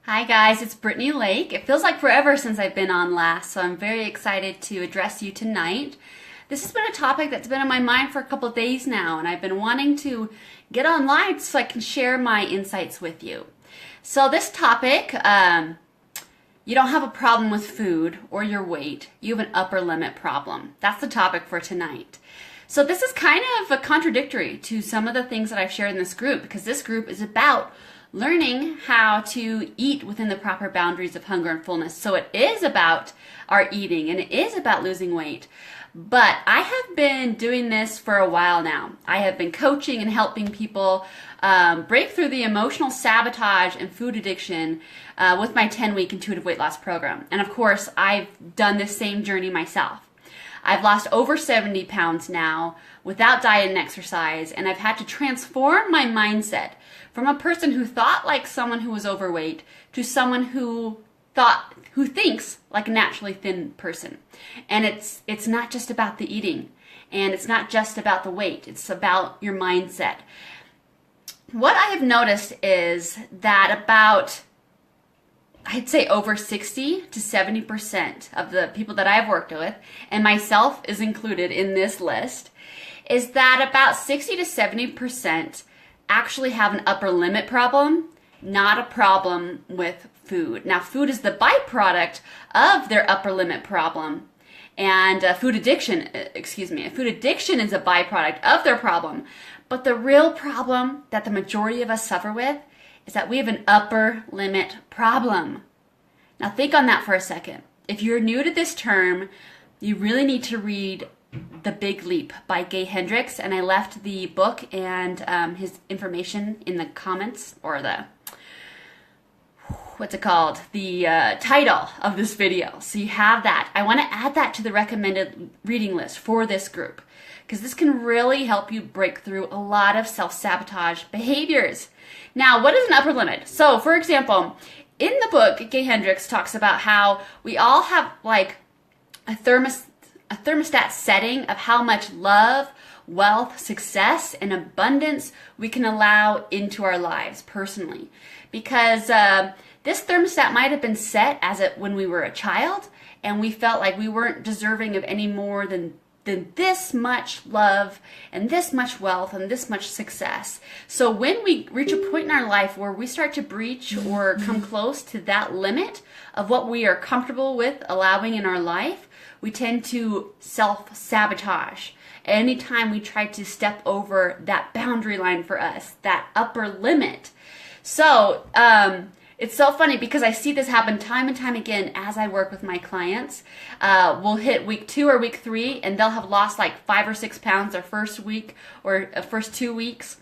Hi guys, it's Brittany Lake. It feels like forever since I've been on last, so I'm very excited to address you tonight. This has been a topic that's been on my mind for a couple of days now, and I've been wanting to get online so I can share my insights with you. So this topic, you don't have a problem with food or your weight, you have an upper limit problem. That's the topic for tonight. So this is kind of contradictory to some of the things that I've shared in this group, because this group is about learning how to eat within the proper boundaries of hunger and fullness. So it is about our eating and it is about losing weight. But I have been doing this for a while now. I have been coaching and helping people break through the emotional sabotage and food addiction with my 10-week intuitive weight loss program. And of course, I've done this same journey myself. I've lost over 70 pounds now without diet and exercise, and I've had to transform my mindset from a person who thought like someone who was overweight to someone who thinks like a naturally thin person. And it's not just about the eating, and it's not just about the weight, it's about your mindset. What I have noticed is that about, I'd say over 60 to 70% of the people that I've worked with, and myself is included in this list, is that about 60 to 70% actually have an upper limit problem, not a problem with food. Now, food is the byproduct of their upper limit problem, and food addiction is a byproduct of their problem. But the real problem that the majority of us suffer with is that we have an upper limit problem. Now think on that for a second. If you're new to this term, you really need to read The Big Leap by Gay Hendricks, and I left the book and his information in the comments, or the title of this video. So you have that. I want to add that to the recommended reading list for this group, because this can really help you break through a lot of self-sabotage behaviors. Now, what is an upper limit? So, for example, in the book, Gay Hendricks talks about how we all have like a thermostat setting of how much love, wealth, success, and abundance we can allow into our lives personally. Because this thermostat might have been set when we were a child, and we felt like we weren't deserving of any more than this much love and this much wealth and this much success. So when we reach a point in our life where we start to breach or come close to that limit of what we are comfortable with allowing in our life, we tend to self-sabotage. Anytime we try to step over that boundary line for us, that upper limit. So, it's so funny because I see this happen time and time again as I work with my clients. We'll hit week 2 or week 3, and they'll have lost like 5 or 6 pounds their first week or first 2 weeks.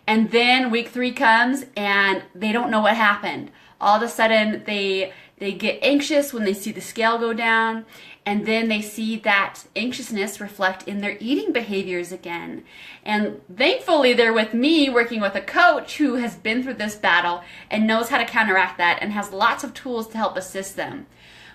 And then week 3 comes and they don't know what happened. All of a sudden they get anxious when they see the scale go down, and then they see that anxiousness reflect in their eating behaviors again. And thankfully they're with me working with a coach who has been through this battle and knows how to counteract that and has lots of tools to help assist them.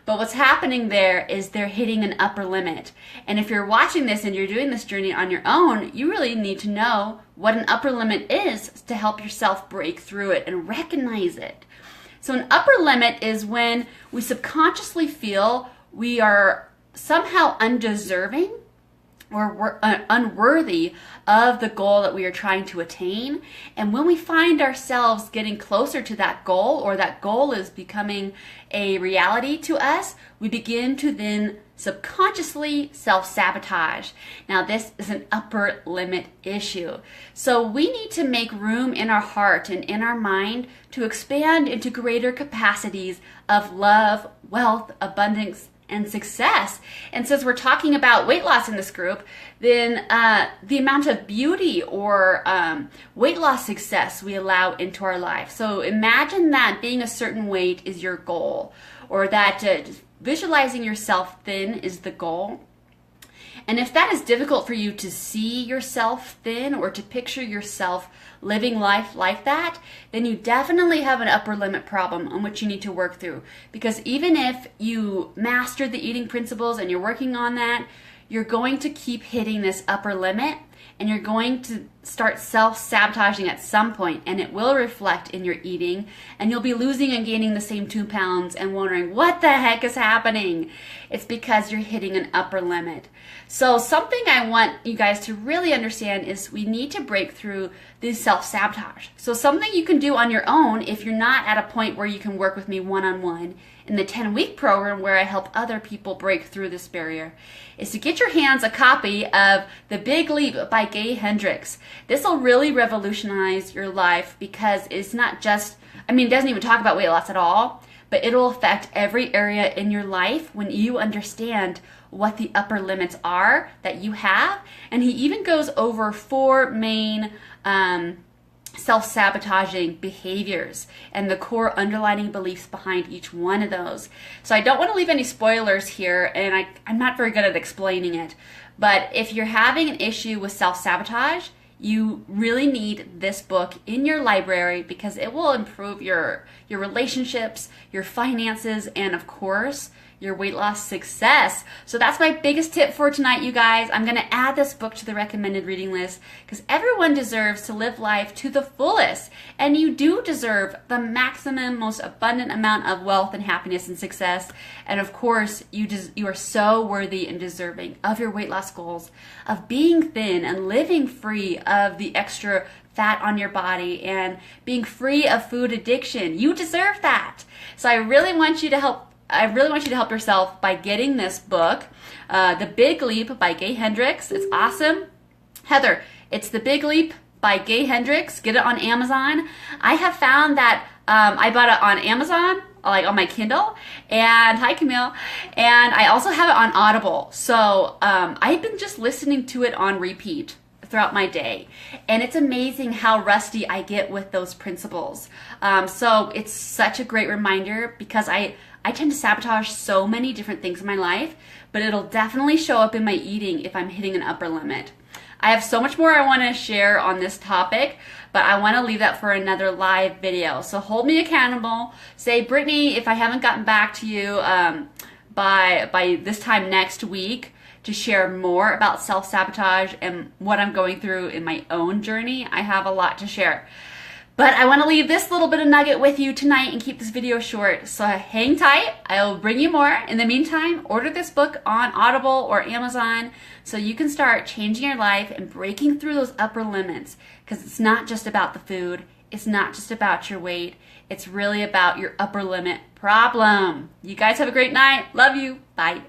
But what's happening there is they're hitting an upper limit. And if you're watching this and you're doing this journey on your own, you really need to know what an upper limit is to help yourself break through it and recognize it. So an upper limit is when we subconsciously feel we are somehow undeserving or we're unworthy of the goal that we are trying to attain. And when we find ourselves getting closer to that goal, or that goal is becoming a reality to us, we begin to then subconsciously self-sabotage. Now, this is an upper limit issue. So we need to make room in our heart and in our mind to expand into greater capacities of love, wealth, abundance, and success. And since we're talking about weight loss in this group, then the amount of beauty or weight loss success we allow into our life. So imagine that being a certain weight is your goal, or that visualizing yourself thin is the goal. And if that is difficult for you to see yourself thin or to picture yourself living life like that, then you definitely have an upper limit problem on which you need to work through. Because even if you master the eating principles and you're working on that, you're going to keep hitting this upper limit. and you're going to start self-sabotaging at some point, and it will reflect in your eating, and you'll be losing and gaining the same 2 pounds and wondering what the heck is happening. It's because you're hitting an upper limit. So something I want you guys to really understand is we need to break through this self-sabotage. So something you can do on your own if you're not at a point where you can work with me one-on-one in the 10-week program where I help other people break through this barrier is to get your hands a copy of The Big Leap by Gay Hendricks. This will really revolutionize your life because it's not just, it doesn't even talk about weight loss at all, but it'll affect every area in your life when you understand what the upper limits are that you have. And he even goes over 4 main self-sabotaging behaviors and the core underlying beliefs behind each one of those. So I don't want to leave any spoilers here, and I'm not very good at explaining it, but if you're having an issue with self-sabotage, you really need this book in your library because it will improve your relationships, your finances, and of course, your weight loss success. So that's my biggest tip for tonight, you guys. I'm going to add this book to the recommended reading list because everyone deserves to live life to the fullest. And you do deserve the maximum, most abundant amount of wealth and happiness and success. And of course, you are so worthy and deserving of your weight loss goals, of being thin and living free of the extra fat on your body and being free of food addiction. You deserve that. So I really want you to help yourself by getting this book, The Big Leap by Gay Hendricks. It's awesome. Heather, it's The Big Leap by Gay Hendricks. Get it on Amazon. I have found that I bought it on Amazon, like on my Kindle, and hi Camille, and I also have it on Audible. So I've been just listening to it on repeat throughout my day, and it's amazing how rusty I get with those principles. So it's such a great reminder because I tend to sabotage so many different things in my life, but it'll definitely show up in my eating if I'm hitting an upper limit. I have so much more I want to share on this topic, but I want to leave that for another live video. So hold me accountable. Say, Brittany, if I haven't gotten back to you by this time next week to share more about self-sabotage and what I'm going through in my own journey, I have a lot to share. But I want to leave this little bit of nugget with you tonight and keep this video short. So hang tight. I'll bring you more. In the meantime, order this book on Audible or Amazon so you can start changing your life and breaking through those upper limits. Because it's not just about the food. It's not just about your weight. It's really about your upper limit problem. You guys have a great night. Love you. Bye.